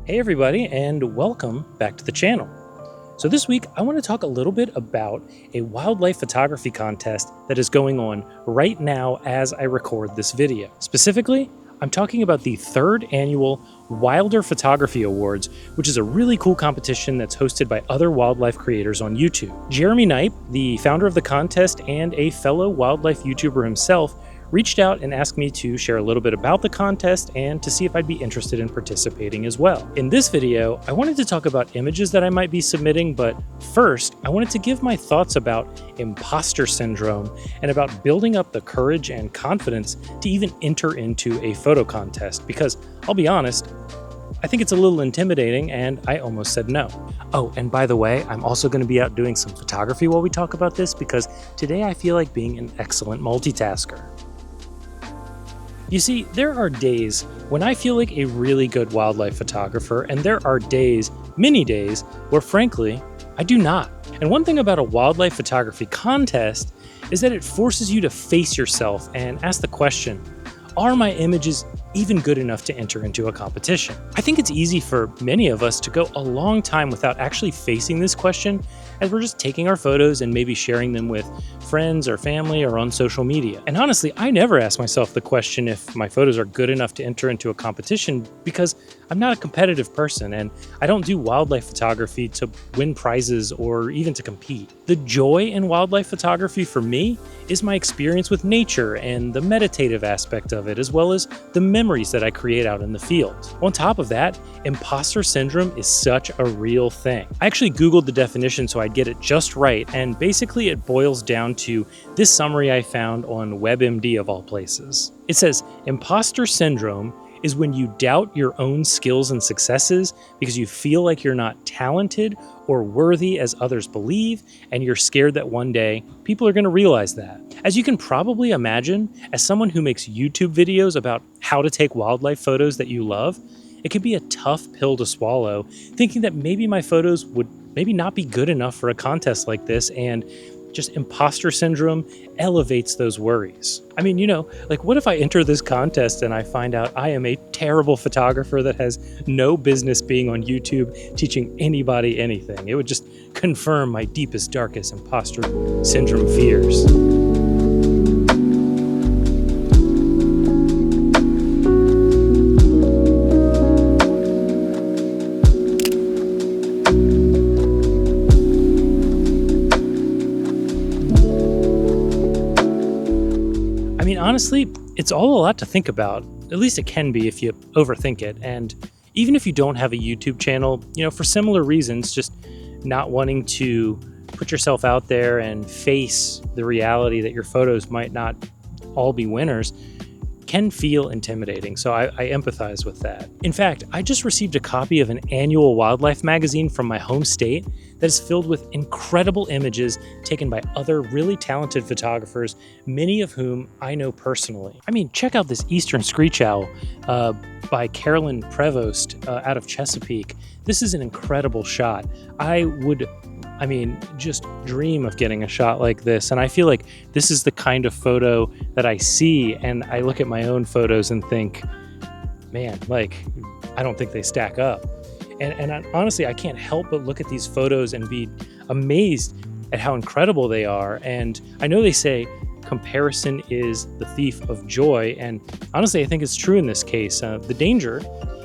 Hey everybody, and welcome back to the channel. So this week, I want to talk a little bit about a wildlife photography contest that is going on right now as I record this video. Specifically, I'm talking about the third annual Wilder Photography Awards, which is a really cool competition that's hosted by other wildlife creators on YouTube. Jeremy Knipe, the founder of the contest and a fellow wildlife YouTuber himself, reached out and asked me to share a little bit about the contest and to see if I'd be interested in participating as well. In this video, I wanted to talk about images that I might be submitting, but first, I wanted to give my thoughts about imposter syndrome and about building up the courage and confidence to even enter into a photo contest, because I'll be honest, I think it's a little intimidating and I almost said no. Oh, and by the way, I'm also going to be out doing some photography while we talk about this because today I feel like being an excellent multitasker. You see, there are days when I feel like a really good wildlife photographer, and there are days, many days, where frankly, I do not. And one thing about a wildlife photography contest is that it forces you to face yourself and ask the question, are my images even good enough to enter into a competition? I think it's easy for many of us to go a long time without actually facing this question, as we're just taking our photos and maybe sharing them with friends or family or on social media. And honestly, I never ask myself the question if my photos are good enough to enter into a competition because I'm not a competitive person and I don't do wildlife photography to win prizes or even to compete. The joy in wildlife photography for me is my experience with nature and the meditative aspect of it, as well as the memories that I create out in the field. On top of that, imposter syndrome is such a real thing. I actually Googled the definition so I'd get it just right, and basically it boils down to this summary I found on WebMD of all places. It says, imposter syndrome is when you doubt your own skills and successes because you feel like you're not talented or worthy as others believe, and you're scared that one day people are going to realize that. As you can probably imagine, as someone who makes YouTube videos about how to take wildlife photos that you love, it can be a tough pill to swallow, thinking that maybe my photos would maybe not be good enough for a contest like this, and just imposter syndrome elevates those worries. I mean, like what if I enter this contest and I find out I am a terrible photographer that has no business being on YouTube teaching anybody anything? It would just confirm my deepest, darkest imposter syndrome fears. Honestly, it's all a lot to think about. At least it can be if you overthink it. And even if you don't have a YouTube channel, for similar reasons, just not wanting to put yourself out there and face the reality that your photos might not all be winners can feel intimidating. So I empathize with that. In fact, I just received a copy of an annual wildlife magazine from my home state that is filled with incredible images taken by other really talented photographers, many of whom I know personally. I mean, check out this eastern screech owl by Carolyn Prevost out of Chesapeake. This is an incredible shot. I would just dream of getting a shot like this. And I feel like this is the kind of photo that I see and I look at my own photos and think, man, I don't think they stack up. And honestly, I can't help but look at these photos and be amazed at how incredible they are. And I know they say comparison is the thief of joy. And honestly, I think it's true in this case. The danger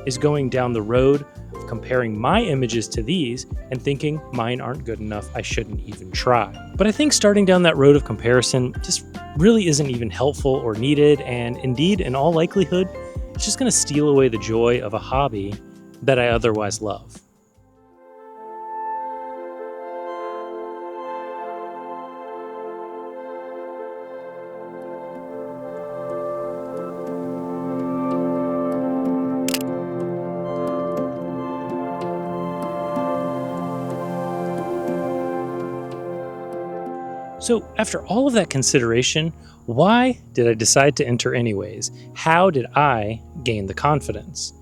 is going down the road of comparing my images to these and thinking mine aren't good enough, I shouldn't even try. But I think starting down that road of comparison just really isn't even helpful or needed, and indeed, in all likelihood, it's just going to steal away the joy of a hobby that I otherwise love. So after all of that consideration, why did I decide to enter anyways? How did I gain the confidence?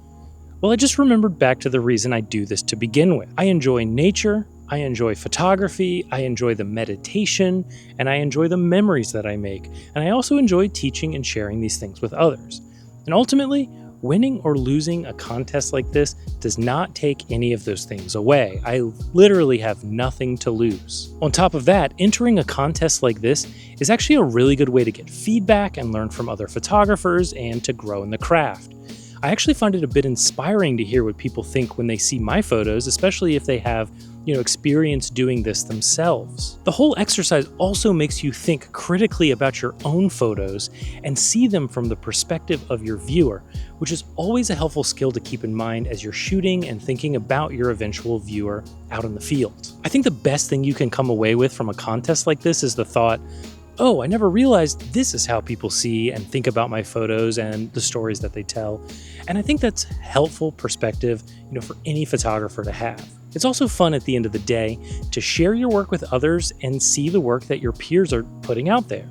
Well, I just remembered back to the reason I do this to begin with. I enjoy nature, I enjoy photography, I enjoy the meditation, and I enjoy the memories that I make. And I also enjoy teaching and sharing these things with others. And ultimately, winning or losing a contest like this does not take any of those things away. I literally have nothing to lose. On top of that, entering a contest like this is actually a really good way to get feedback and learn from other photographers and to grow in the craft. I actually find it a bit inspiring to hear what people think when they see my photos, especially if they have, experience doing this themselves. The whole exercise also makes you think critically about your own photos and see them from the perspective of your viewer, which is always a helpful skill to keep in mind as you're shooting and thinking about your eventual viewer out in the field. I think the best thing you can come away with from a contest like this is the thought, oh, I never realized this is how people see and think about my photos and the stories that they tell. And I think that's helpful perspective, for any photographer to have. It's also fun at the end of the day to share your work with others and see the work that your peers are putting out there.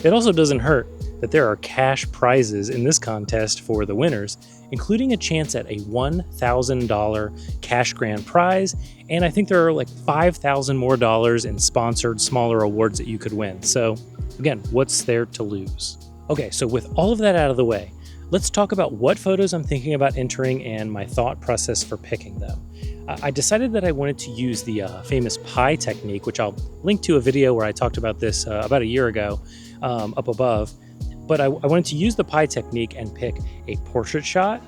It also doesn't hurt that there are cash prizes in this contest for the winners, including a chance at a $1,000 cash grand prize, and I think there are like $5,000 more in sponsored smaller awards that you could win. So again, what's there to lose? Okay, so with all of that out of the way, let's talk about what photos I'm thinking about entering and my thought process for picking them. I decided that I wanted to use the famous pie technique, which I'll link to a video where I talked about this about a year ago up above. But I wanted to use the pie technique and pick a portrait shot,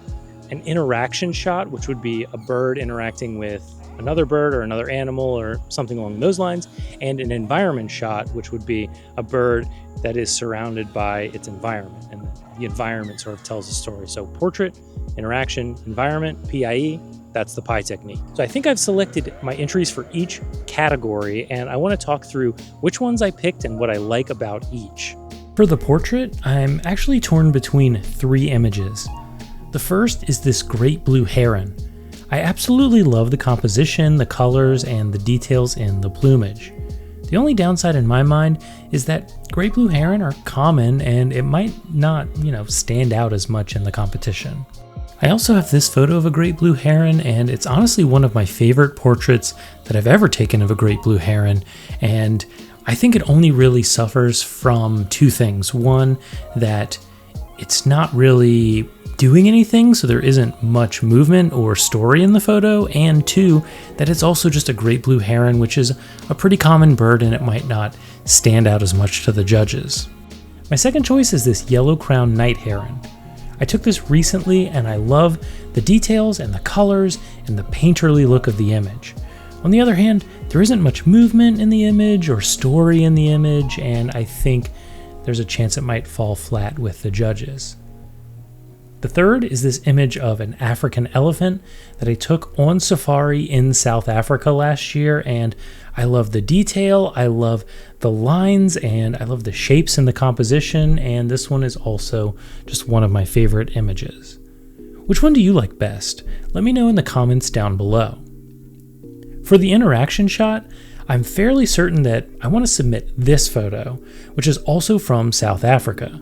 an interaction shot, which would be a bird interacting with another bird or another animal or something along those lines, and an environment shot, which would be a bird that is surrounded by its environment, and the environment sort of tells a story. So portrait, interaction, environment, PIE, that's the pie technique. So I think I've selected my entries for each category, and I want to talk through which ones I picked and what I like about each. For the portrait, I'm actually torn between 3 images. The first is this great blue heron. I absolutely love the composition, the colors, and the details in the plumage. The only downside in my mind is that great blue heron are common and it might not, stand out as much in the competition. I also have this photo of a great blue heron, and it's honestly one of my favorite portraits that I've ever taken of a great blue heron, and I think it only really suffers from 2 things. One, that it's not really doing anything, so there isn't much movement or story in the photo, and 2, that it's also just a great blue heron, which is a pretty common bird and it might not stand out as much to the judges. My second choice is this yellow-crowned night heron. I took this recently and I love the details and the colors and the painterly look of the image. On the other hand, there isn't much movement in the image or story in the image, and I think there's a chance it might fall flat with the judges. The third is this image of an African elephant that I took on safari in South Africa last year, and I love the detail, I love the lines, and I love the shapes and the composition, and this one is also just one of my favorite images. Which one do you like best? Let me know in the comments down below. For the interaction shot, I'm fairly certain that I want to submit this photo, which is also from South Africa.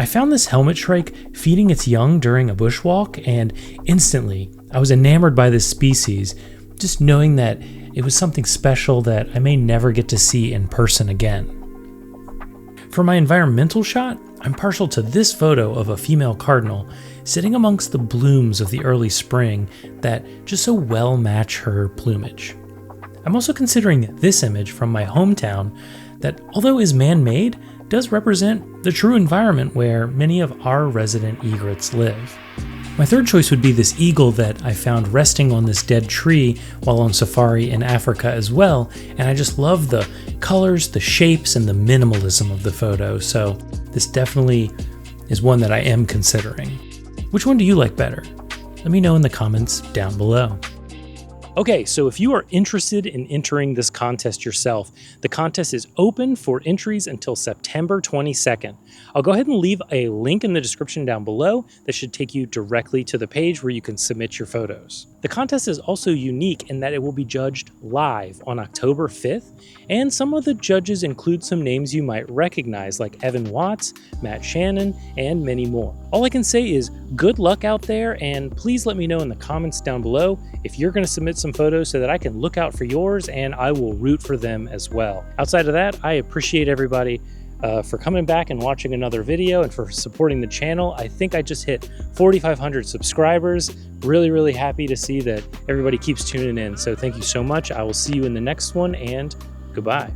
I found this helmet shrike feeding its young during a bushwalk, and instantly I was enamored by this species, just knowing that it was something special that I may never get to see in person again. For my environmental shot, I'm partial to this photo of a female cardinal sitting amongst the blooms of the early spring that just so well match her plumage. I'm also considering this image from my hometown that, although is man-made, does represent the true environment where many of our resident egrets live. My third choice would be this eagle that I found resting on this dead tree while on safari in Africa as well, and I just love the colors, the shapes, and the minimalism of the photo, so this definitely is one that I am considering. Which one do you like better? Let me know in the comments down below. Okay, so if you are interested in entering this contest yourself, the contest is open for entries until September 22nd. I'll go ahead and leave a link in the description down below that should take you directly to the page where you can submit your photos. The contest is also unique in that it will be judged live on October 5th, and some of the judges include some names you might recognize like Evan Watts, Matt Shannon, and many more. All I can say is good luck out there, and please let me know in the comments down below if you're going to submit some photos so that I can look out for yours and I will root for them as well. Outside of that, I appreciate everybody for coming back and watching another video and for supporting the channel. I think I just hit 4,500 subscribers. Really, really happy to see that everybody keeps tuning in. So thank you so much. I will see you in the next one, and goodbye.